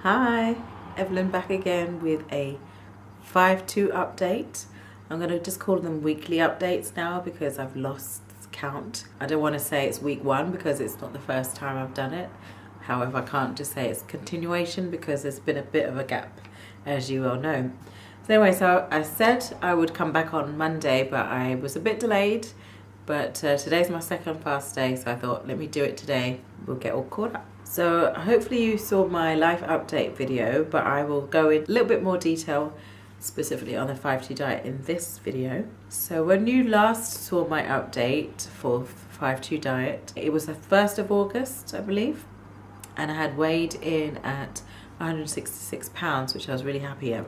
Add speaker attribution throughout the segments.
Speaker 1: Hi, Evelyn back again with a 5-2 update. I'm going to just call them weekly updates now because I've lost count. I don't want to say it's week 1 because it's not the first time I've done it. However, I can't just say it's continuation because there's been a bit of a gap, as you all know. So anyway, so I said I would come back on Monday, but I was a bit delayed. But today's my second fast day, so I thought let me do it today. We'll get all caught up. So hopefully you saw my life update video, but I will go in a little bit more detail specifically on the 5-2 diet in this video. So when you last saw my update for 5-2 diet, it was the 1st of August, I believe, and I had weighed in at 166 pounds, which I was really happy at,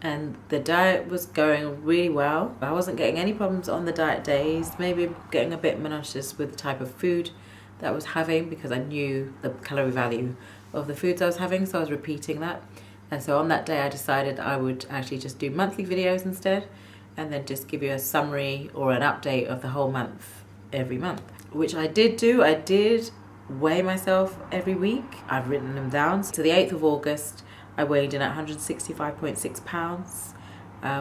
Speaker 1: and the diet was going really well. I wasn't getting any problems on the diet days, maybe getting a bit monotonous with the type of food that I was having because I knew the calorie value of the foods I was having, so I was repeating that. And so on that day I decided I would actually just do monthly videos instead, and then just give you a summary or an update of the whole month every month, which I did do. I did weigh myself every week. I've written them down. So the 8th of August I weighed in at 165.6 pounds,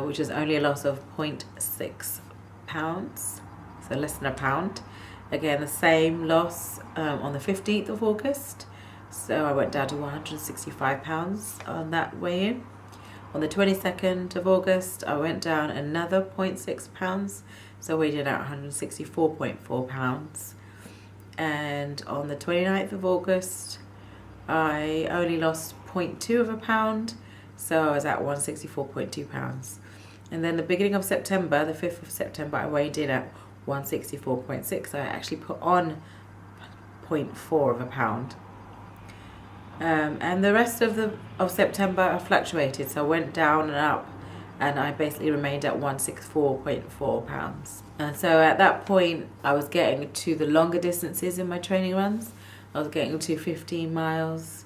Speaker 1: which is only a loss of 0.6 pounds, so less than a pound. Again, the same loss on the 15th of August. So I went down to 165 pounds on that weigh-in. On the 22nd of August, I went down another 0.6 pounds. So I weighed in at 164.4 pounds. And on the 29th of August, I only lost 0.2 of a pound. So I was at 164.2 pounds. And then the beginning of September, the 5th of September, I weighed in at 164.6. I actually put on 0.4 of a pound. And the rest of September I fluctuated, so I went down and up, and I basically remained at 164.4 pounds. And so at that point I was getting to the longer distances in my training runs. I was getting to 15 miles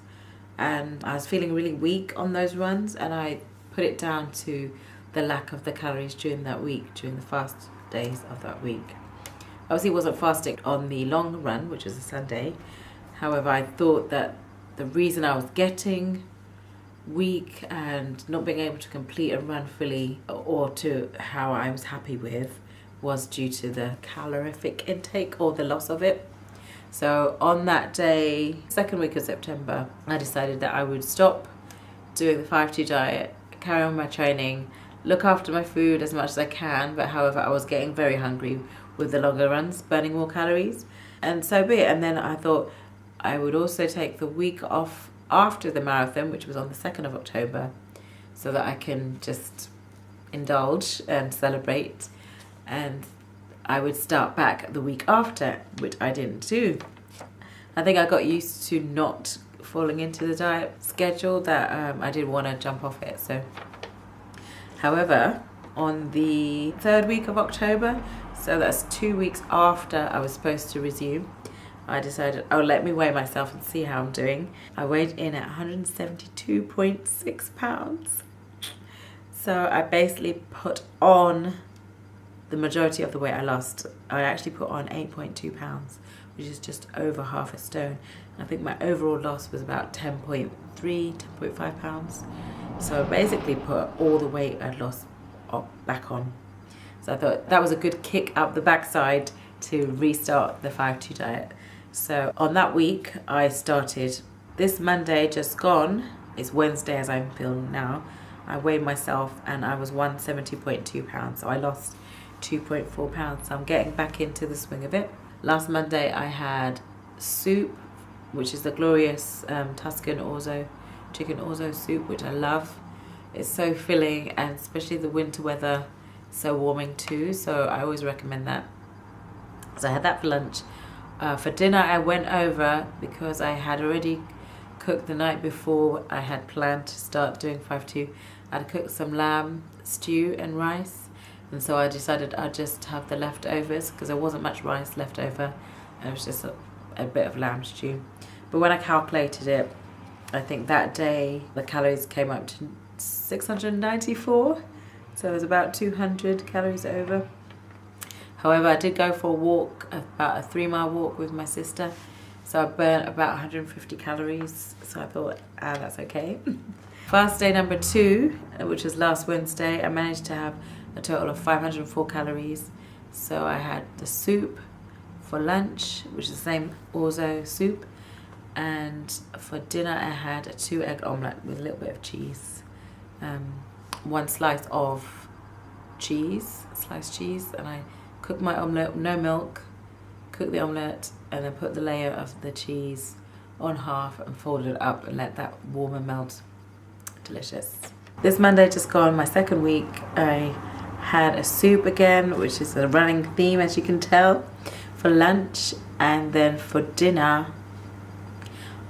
Speaker 1: and I was feeling really weak on those runs, and I put it down to the lack of the calories during that week, during the fast days of that week. Obviously I wasn't fasting on the long run, which was a Sunday. However, I thought that the reason I was getting weak and not being able to complete a run fully, or to how I was happy with, was due to the calorific intake or the loss of it. So on that day, second week of September, I decided that I would stop doing the 5-2 diet, carry on my training, look after my food as much as I can, but however I was getting very hungry with the longer runs, burning more calories, and so be it. And then I thought I would also take the week off after the marathon, which was on the 2nd of October, so that I can just indulge and celebrate, and I would start back the week after, which I didn't do. I think I got used to not falling into the diet schedule that I didn't want to jump off it. So however, on the 3rd week of October, so that's 2 weeks after I was supposed to resume, I decided, oh, let me weigh myself and see how I'm doing. I weighed in at 172.6 pounds. So I basically put on the majority of the weight I lost. I actually put on 8.2 pounds, which is just over half a stone. I think my overall loss was about 10.3, 10.5 pounds. So I basically put all the weight I'd lost back on. So I thought that was a good kick up the backside to restart the 5-2 diet. So on that week, I started this Monday just gone. It's Wednesday as I'm filming now. I weighed myself and I was 170.2 pounds. So I lost 2.4 pounds. So I'm getting back into the swing of it. Last Monday I had soup, which is the glorious Tuscan orzo, chicken orzo soup, which I love. It's so filling, and especially the winter weather, so warming too. So I always recommend that. So I had that for lunch. For dinner I went over, because I had already cooked the night before. I had planned to start doing 5-2. I'd cooked some lamb stew and rice, and so I decided I'd just have the leftovers because there wasn't much rice left over, and it was just a bit of lamb stew. But when I calculated it, I think that day the calories came up to 694, so it was about 200 calories over. However, I did go for a walk, about a 3-mile walk with my sister, So I burnt about 150 calories. So I thought, that's okay. Fast day number 2, which was last Wednesday, I managed to have a total of 504 calories. So I had the soup for lunch, which is the same orzo soup. And for dinner, I had a 2-egg omelette with a little bit of cheese. 1 slice of cheese, sliced cheese, and I cooked my omelette, no milk, cooked the omelette, and then put the layer of the cheese on half and folded it up and let that warm and melt. Delicious. This Monday just gone, my 2nd week, I had a soup again, which is a running theme as you can tell, for lunch. And then for dinner,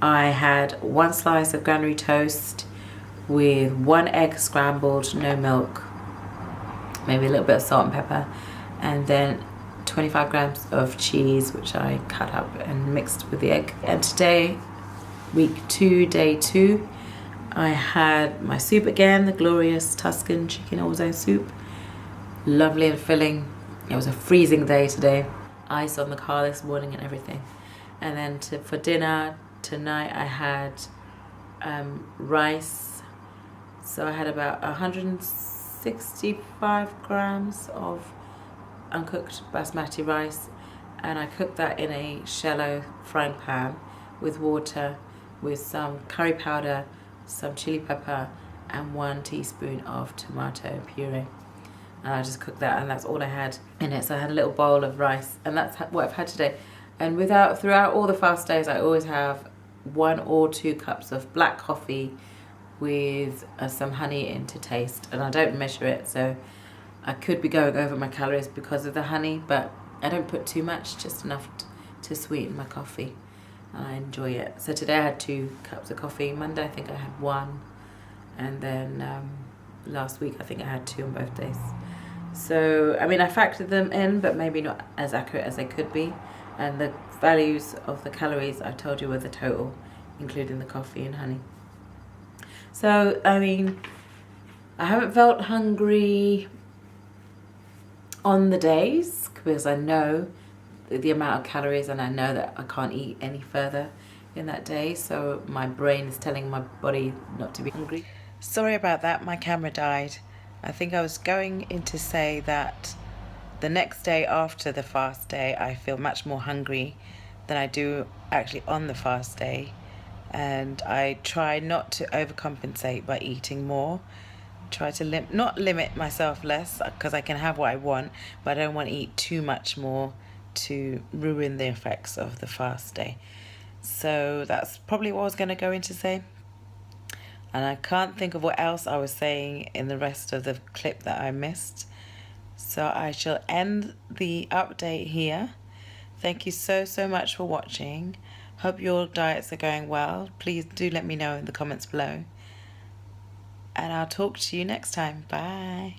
Speaker 1: I had 1 slice of granary toast with 1 egg scrambled, no milk, maybe a little bit of salt and pepper, and then 25 grams of cheese, which I cut up and mixed with the egg. And today, week 2, day 2, I had my soup again, the glorious Tuscan chicken orzo soup. Lovely and filling. It was a freezing day today. Ice on the car this morning and everything. And then for dinner tonight, I had rice. So I had about 165 grams of uncooked basmati rice, and I cooked that in a shallow frying pan with water, with some curry powder, some chili pepper, and 1 teaspoon of tomato puree. And I just cooked that, and that's all I had in it. So I had a little bowl of rice, and that's what I've had today. And throughout all the fast days, I always have 1 or 2 cups of black coffee with some honey in to taste. And I don't measure it, so I could be going over my calories because of the honey, but I don't put too much, just enough to sweeten my coffee. And I enjoy it. So today I had 2 cups of coffee. Monday I think I had 1, and then last week I think I had 2 on both days. So I mean, I factored them in, but maybe not as accurate as they could be. And the values of the calories I told you were the total, including the coffee and honey. So I mean, I haven't felt hungry on the days because I know the amount of calories, and I know that I can't eat any further in that day, so my brain is telling my body not to be hungry. Sorry about that, my camera died. I think I was going in to say that the next day after the fast day, I feel much more hungry than I do actually on the fast day, and I try not to overcompensate by eating more. Try to not limit myself less, because I can have what I want, but I don't want to eat too much more to ruin the effects of the fast day. So that's probably what I was going to go in to say, and I can't think of what else I was saying in the rest of the clip that I missed. So I shall end the update here. Thank you so much for watching. Hope your diets are going well. Please do let me know in the comments below, and I'll talk to you next time. Bye.